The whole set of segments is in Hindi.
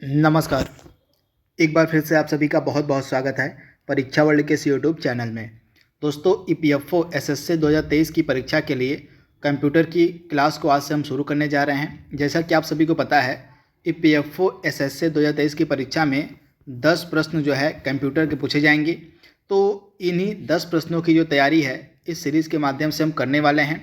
नमस्कार। एक बार फिर से आप सभी का बहुत बहुत स्वागत है परीक्षा वर्ल्ड के इस यूट्यूब चैनल में। दोस्तों, ईपीएफओ एसएससी 2023 की परीक्षा के लिए कंप्यूटर की क्लास को आज से हम शुरू करने जा रहे हैं। जैसा कि आप सभी को पता है, ईपीएफओ एसएससी 2023 की परीक्षा में 10 प्रश्न जो है कंप्यूटर के पूछे जाएंगे। तो इन्हीं 10 प्रश्नों की जो तैयारी है इस सीरीज़ के माध्यम से हम करने वाले हैं।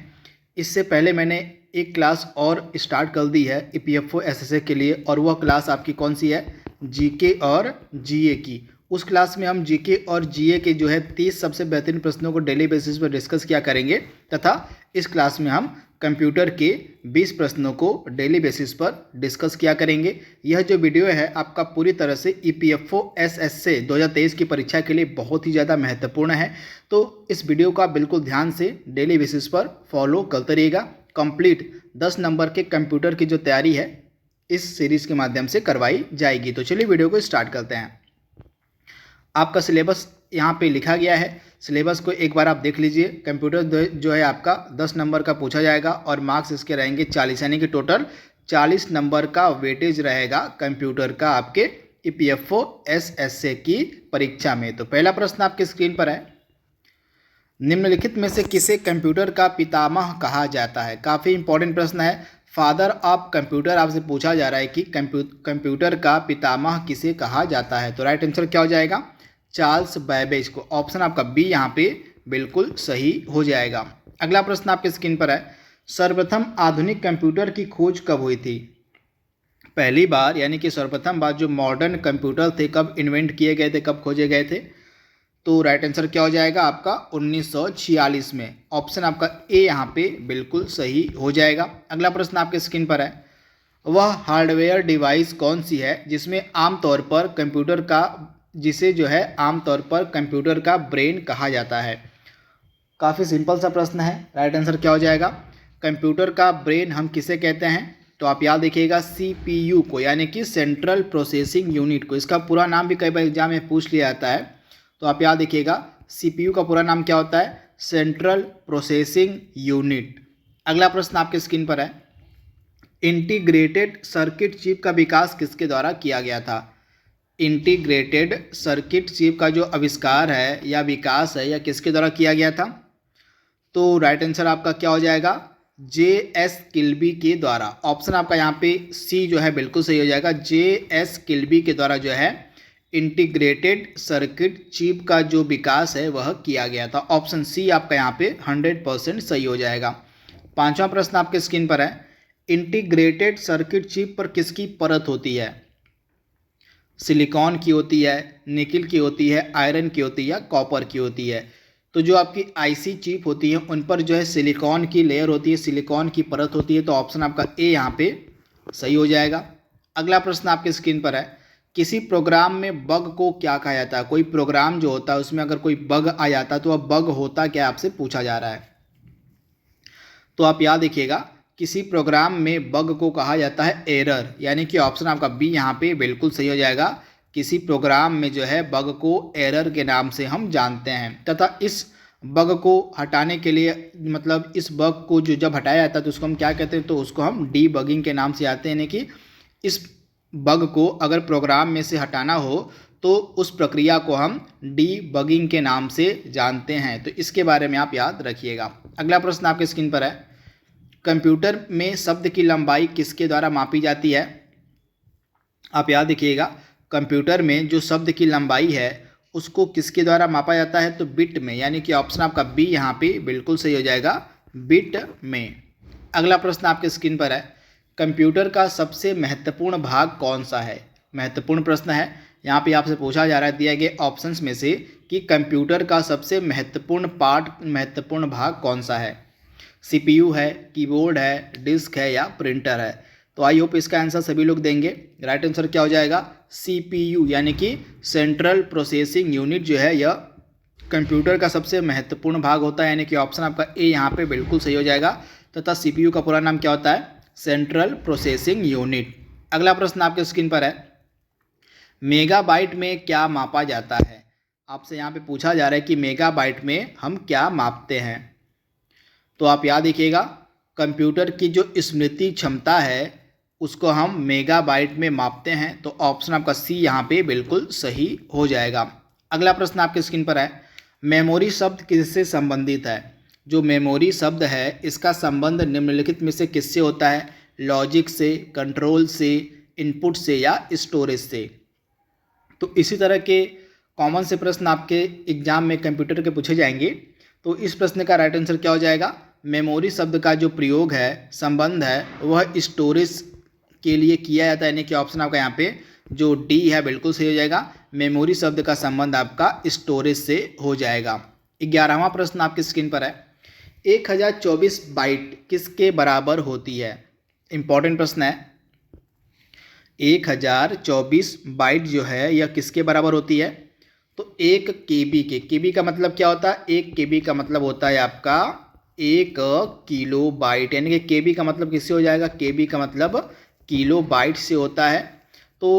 इससे पहले मैंने एक क्लास और स्टार्ट कर दी है ईपीएफओ एसएससी के लिए, और वह क्लास आपकी कौन सी है? जीके और जीए की। उस क्लास में हम जीके और जीए के जो है 30 सबसे बेहतरीन प्रश्नों को डेली बेसिस पर डिस्कस किया करेंगे, तथा इस क्लास में हम कंप्यूटर के 20 प्रश्नों को डेली बेसिस पर डिस्कस किया करेंगे। यह जो वीडियो है आपका पूरी तरह से ईपीएफओ एसएससी 2023 की परीक्षा के लिए बहुत ही ज़्यादा महत्वपूर्ण है। तो इस वीडियो को आप बिल्कुल ध्यान से डेली बेसिस पर फॉलो करते रहिएगा। कंप्लीट 10 नंबर के कंप्यूटर की जो तैयारी है इस सीरीज़ के माध्यम से करवाई जाएगी। तो चलिए वीडियो को स्टार्ट करते हैं। आपका सिलेबस यहाँ पे लिखा गया है। सिलेबस को एक बार आप देख लीजिए। कंप्यूटर जो है आपका 10 नंबर का पूछा जाएगा और मार्क्स इसके रहेंगे 40, यानी कि टोटल 40 नंबर का वेटेज रहेगा कंप्यूटर का आपके ईपीएफओ एसएससी की परीक्षा में। तो पहला प्रश्न आपके स्क्रीन पर है, निम्नलिखित में से किसे कंप्यूटर का पितामह कहा जाता है? काफ़ी इंपॉर्टेंट प्रश्न है। फादर ऑफ कंप्यूटर आपसे पूछा जा रहा है कि कंप्यूटर का पितामह किसे कहा जाता है? तो राइट आंसर क्या हो जाएगा? चार्ल्स बैबेज को। ऑप्शन आपका बी यहाँ पे बिल्कुल सही हो जाएगा। अगला प्रश्न आपके स्क्रीन पर है, सर्वप्रथम आधुनिक कंप्यूटर की खोज कब हुई थी? पहली बार यानी कि सर्वप्रथम बार जो मॉडर्न कंप्यूटर थे कब इन्वेंट किए गए थे, कब खोजे गए थे? तो राइट आंसर क्या हो जाएगा आपका? 1946 में। ऑप्शन आपका ए यहाँ पे बिल्कुल सही हो जाएगा। अगला प्रश्न आपके स्क्रीन पर है, वह हार्डवेयर डिवाइस कौन सी है जिसे आमतौर पर कंप्यूटर का ब्रेन कहा जाता है? काफ़ी सिंपल सा प्रश्न है। राइट आंसर क्या हो जाएगा? कंप्यूटर का ब्रेन हम किसे कहते हैं? तो आप याद रखिएगा सीपीयू को, यानी कि सेंट्रल प्रोसेसिंग यूनिट को। इसका पूरा नाम भी कई बार एग्जाम में पूछ लिया जाता है, तो आप याद रखिएगा सीपीयू का पूरा नाम क्या होता है? Central processing unit. अगला प्रश्न आपके स्क्रीन पर है, इंटीग्रेटेड सर्किट चिप का विकास किसके द्वारा किया गया था? इंटीग्रेटेड सर्किट चिप का जो आविष्कार है या विकास है, यह किसके द्वारा किया गया था? तो राइट आंसर आपका क्या हो जाएगा? जे.एस. किल्बी के द्वारा। ऑप्शन आपका यहाँ पे सी जो है बिल्कुल सही हो जाएगा। जे.एस. किल्बी के द्वारा जो है इंटीग्रेटेड सर्किट चिप का जो विकास है वह किया गया था। ऑप्शन सी आपका यहाँ पे 100% सही हो जाएगा। पांचवा प्रश्न आपके स्क्रीन पर है, इंटीग्रेटेड सर्किट चिप पर किसकी परत होती है? सिलिकॉन की होती है, निकिल की होती है, आयरन की होती है या कॉपर की होती है? तो जो आपकी आईसी चिप होती है उन पर जो है सिलिकॉन की लेयर होती है, सिलिकॉन की परत होती है। तो ऑप्शन आपका ए यहाँ पे सही हो जाएगा। अगला प्रश्न आपके स्क्रीन पर है, किसी प्रोग्राम में बग को क्या कहा जाता है? कोई प्रोग्राम जो होता है उसमें अगर कोई बग आ जाता है तो वह बग होता क्या, आपसे पूछा जा रहा है। तो आप याद रखिएगा किसी प्रोग्राम में बग को कहा जाता है एरर, यानी कि ऑप्शन आपका बी यहाँ पे बिल्कुल सही हो जाएगा। किसी प्रोग्राम में जो है बग को एरर के नाम से हम जानते हैं, तथा इस बग को हटाने के लिए, मतलब इस बग को जो जब हटाया जाता है तो उसको हम क्या कहते हैं? तो उसको हम डीबगिंग के नाम से जानते हैं। यानी कि इस बग को अगर प्रोग्राम में से हटाना हो तो उस प्रक्रिया को हम डीबगिंग के नाम से जानते हैं। तो इसके बारे में आप याद रखिएगा। अगला प्रश्न आपके स्क्रीन पर है, कंप्यूटर में शब्द की लंबाई किसके द्वारा मापी जाती है? आप याद रखिएगा कंप्यूटर में जो शब्द की लंबाई है उसको किसके द्वारा मापा जाता है? तो बिट में, यानी कि ऑप्शन आपका बी यहाँ पे बिल्कुल सही हो जाएगा, बिट में। अगला प्रश्न आपके स्क्रीन पर है, कंप्यूटर का सबसे महत्वपूर्ण भाग कौन सा है? महत्वपूर्ण प्रश्न है। यहाँ पे आपसे पूछा जा रहा है दिया गया ऑप्शंस में से कि कंप्यूटर का सबसे महत्वपूर्ण भाग कौन सा है? सीपीयू है, कीबोर्ड है, डिस्क है या प्रिंटर है? तो आई होप इसका आंसर सभी लोग देंगे। राइट आंसर क्या हो जाएगा? सीपीयू, यानी कि सेंट्रल प्रोसेसिंग यूनिट जो है यह कंप्यूटर का सबसे महत्वपूर्ण भाग होता है, यानी कि ऑप्शन आपका ए यहाँ पे बिल्कुल सही हो जाएगा। तथा सीपीयू का पूरा नाम क्या होता है? Central processing unit. अगला प्रश्न आपके स्क्रीन पर है, मेगाबाइट में क्या मापा जाता है? आपसे यहाँ पे पूछा जा रहा है कि मेगाबाइट में हम क्या मापते हैं? तो आप याद रखिएगा कंप्यूटर की जो स्मृति क्षमता है उसको हम मेगाबाइट में मापते हैं। तो ऑप्शन आपका सी यहाँ पे बिल्कुल सही हो जाएगा। अगला प्रश्न आपके स्क्रीन पर है, मेमोरी शब्द किससे संबंधित है? जो मेमोरी शब्द है इसका संबंध निम्नलिखित में से किससे होता है? लॉजिक से, कंट्रोल से, इनपुट से या स्टोरेज से। तो इसी तरह के कॉमन से प्रश्न आपके एग्जाम में कंप्यूटर के पूछे जाएंगे। तो इस प्रश्न का राइट आंसर क्या हो जाएगा? मेमोरी शब्द का जो प्रयोग है, संबंध है, वह स्टोरेज के लिए किया जाता है, यानी कि ऑप्शन आपका यहाँ पे जो डी है बिल्कुल सही हो जाएगा। मेमोरी शब्द का संबंध आपका स्टोरेज से हो जाएगा। 11वां प्रश्न आपकी स्क्रीन पर है, 1024 बाइट किसके बराबर होती है? इंपॉर्टेंट प्रश्न है। 1024 बाइट जो है यह किसके बराबर होती है? तो 1 KB के, KB का मतलब क्या होता है? 1 KB का मतलब होता है आपका 1 किलो बाइट, यानी कि KB का मतलब किससे हो जाएगा? KB का मतलब किलो बाइट से होता है। तो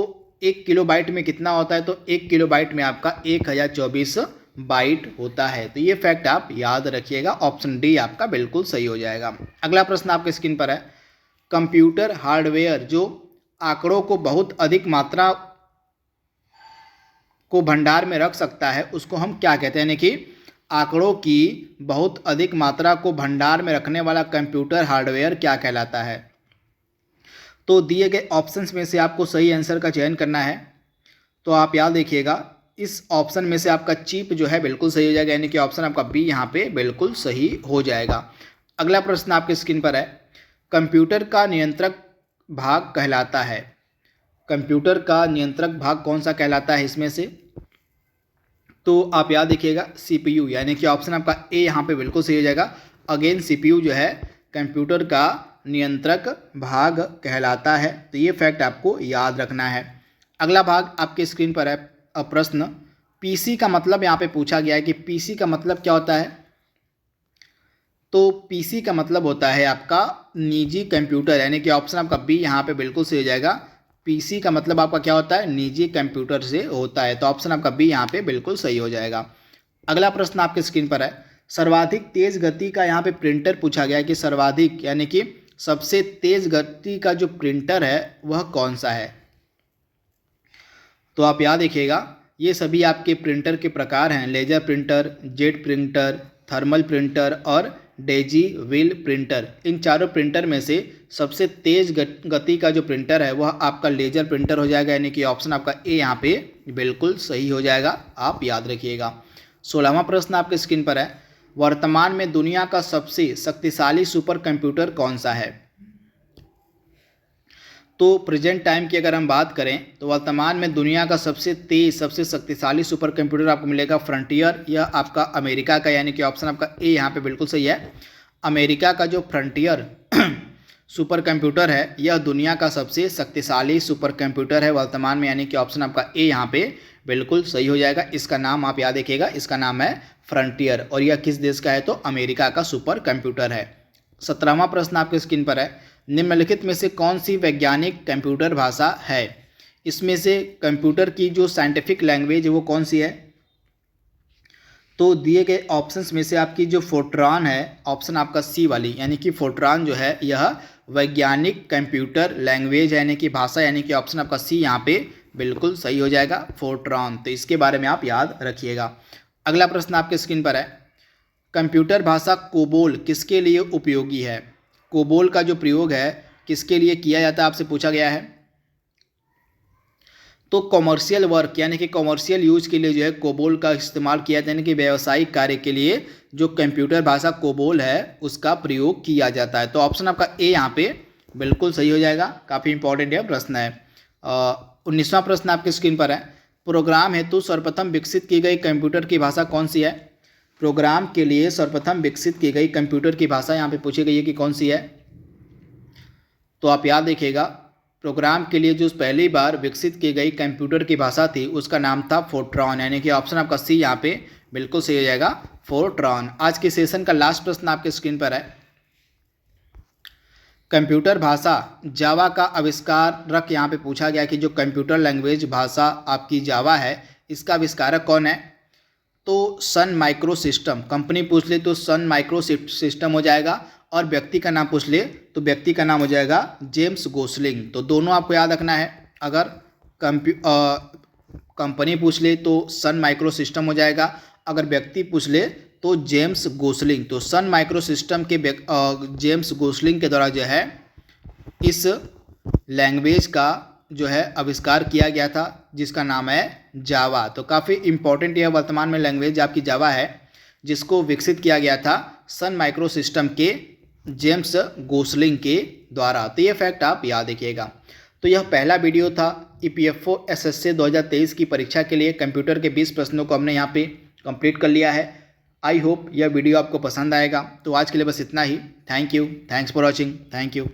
1 किलो बाइट में कितना होता है? तो 1 किलो बाइट में आपका 1024 बाइट होता है। तो ये फैक्ट आप याद रखिएगा, ऑप्शन डी आपका बिल्कुल सही हो जाएगा। अगला प्रश्न आपके स्क्रीन पर है, कंप्यूटर हार्डवेयर जो आंकड़ों को बहुत अधिक मात्रा को भंडार में रख सकता है उसको हम क्या कहते हैं? यानी कि आंकड़ों की बहुत अधिक मात्रा को भंडार में रखने वाला कंप्यूटर हार्डवेयर क्या कहलाता है? तो दिए गए ऑप्शंस में से आपको सही आंसर का चयन करना है। तो आप याद देखिएगा, इस ऑप्शन में से आपका चिप जो है बिल्कुल सही हो जाएगा, यानी कि ऑप्शन आपका बी यहाँ पे बिल्कुल सही हो जाएगा। अगला प्रश्न आपके स्क्रीन पर है, कंप्यूटर का नियंत्रक भाग कहलाता है? कंप्यूटर का नियंत्रक भाग कौन सा कहलाता है इसमें से? तो आप याद देखिएगा CPU, यानी कि ऑप्शन आपका ए यहाँ पे बिल्कुल सही हो जाएगा। अगेन CPU जो है कंप्यूटर का नियंत्रक भाग कहलाता है। तो ये फैक्ट आपको याद रखना है। अगला भाग आपके स्क्रीन पर है प्रश्न, PC का मतलब यहाँ पे पूछा गया है कि PC का मतलब क्या होता है? तो PC का मतलब होता है आपका निजी कंप्यूटर, यानी कि ऑप्शन आपका बी यहाँ पे बिल्कुल सही हो जाएगा। PC का मतलब आपका क्या होता है? निजी कंप्यूटर से होता है। तो ऑप्शन आपका बी यहाँ पे बिल्कुल सही हो जाएगा। अगला प्रश्न आपके स्क्रीन पर है, सर्वाधिक तेज गति का यहाँ पे प्रिंटर पूछा गया है कि सर्वाधिक यानी कि सबसे तेज गति का जो प्रिंटर है वह कौन सा है? तो आप याद देखिएगा, ये सभी आपके प्रिंटर के प्रकार हैं, laser printer, jet printer, thermal printer और डेजी व्हील प्रिंटर। इन चारों प्रिंटर में से सबसे तेज गति का जो प्रिंटर है वह आपका लेजर प्रिंटर हो जाएगा, यानी कि ऑप्शन आपका ए यहाँ पे बिल्कुल सही हो जाएगा, आप याद रखिएगा। 16वां प्रश्न आपके स्क्रीन पर है, वर्तमान में दुनिया का सबसे शक्तिशाली सुपर कंप्यूटर कौन सा है? तो प्रेजेंट टाइम की अगर हम बात करें तो वर्तमान में दुनिया का सबसे तेज, सबसे शक्तिशाली सुपर कंप्यूटर आपको मिलेगा फ्रंटियर। यह आपका अमेरिका का, यानी कि ऑप्शन आपका ए यहाँ पे बिल्कुल सही है। अमेरिका का जो फ्रंटियर सुपर कंप्यूटर है यह दुनिया का सबसे शक्तिशाली सुपर कंप्यूटर है वर्तमान में, यानी कि ऑप्शन आपका ए यहाँ पे बिल्कुल सही हो जाएगा। इसका नाम आप याद रखिएगा, इसका नाम है फ्रंटियर और यह किस देश का है? तो अमेरिका का सुपर कंप्यूटर है। 17वां प्रश्न आपके स्क्रीन पर है, निम्नलिखित में से कौन सी वैज्ञानिक कंप्यूटर भाषा है? इसमें से कंप्यूटर की जो साइंटिफिक लैंग्वेज है वो कौन सी है? तो दिए गए ऑप्शंस में से आपकी जो फोर्ट्रान है, ऑप्शन आपका सी वाली, यानी कि फोर्ट्रान जो है यह वैज्ञानिक कंप्यूटर लैंग्वेज है, यानी कि भाषा, यानी कि ऑप्शन आपका सी यहाँ पे बिल्कुल सही हो जाएगा, फोर्ट्रान। तो इसके बारे में आप याद रखिएगा। अगला प्रश्न आपके स्क्रीन पर है, कंप्यूटर भाषा कोबोल किसके लिए उपयोगी है? कोबोल का जो प्रयोग है किसके लिए किया जाता है आपसे पूछा गया है? तो कॉमर्शियल वर्क यानी कि कॉमर्शियल यूज के लिए जो है कोबोल का इस्तेमाल किया जाता है, यानी कि व्यावसायिक कार्य के लिए जो कंप्यूटर भाषा कोबोल है उसका प्रयोग किया जाता है। तो ऑप्शन आपका ए यहाँ पे बिल्कुल सही हो जाएगा, काफ़ी इंपॉर्टेंट यह प्रश्न है। 19वां प्रश्न आपके स्क्रीन पर है, प्रोग्राम हेतु सर्वप्रथम विकसित की गई कंप्यूटर की भाषा कौन सी है? प्रोग्राम के लिए सर्वप्रथम विकसित की गई कंप्यूटर की भाषा यहाँ पे पूछी गई है कि कौन सी है? तो आप याद देखिएगा, प्रोग्राम के लिए जो पहली बार विकसित की गई कंप्यूटर की भाषा थी उसका नाम था फोर्ट्रॉन, यानी कि ऑप्शन आपका सी यहाँ पे बिल्कुल सही हो जाएगा, फोर्ट्रॉन। आज के सेशन का लास्ट प्रश्न आपके स्क्रीन पर है, कंप्यूटर भाषा जावा का आविष्कारक यहाँ पे पूछा गया कि जो कंप्यूटर लैंग्वेज भाषा आपकी जावा है इसका आविष्कारक कौन है? तो सन माइक्रो सिस्टम, कंपनी पूछ ले तो सन माइक्रो सिस्टम हो जाएगा। और व्यक्ति का नाम पूछ ले तो व्यक्ति का नाम हो जाएगा जेम्स गोसलिंग। तो दोनों आपको याद रखना है। अगर कंपनी पूछ ले तो सन माइक्रो सिस्टम हो जाएगा, अगर व्यक्ति पूछ ले तो जेम्स गोसलिंग। तो सन माइक्रो सिस्टम के जेम्स गोसलिंग के द्वारा जो है इस लैंग्वेज का जो है आविष्कार किया गया था, जिसका नाम है जावा। तो काफ़ी इम्पोर्टेंट यह वर्तमान में लैंग्वेज आपकी जावा है, जिसको विकसित किया गया था सन माइक्रो सिस्टम के जेम्स गोसलिंग के द्वारा। तो ये फैक्ट आप याद रखिएगा। तो यह पहला वीडियो था EPFO SSC 2023 की परीक्षा के लिए कंप्यूटर के 20 प्रश्नों को हमने यहाँ पे कंप्लीट कर लिया है। आई होप यह वीडियो आपको पसंद आएगा। तो आज के लिए बस इतना ही। Thank you, thanks for watching, thank you.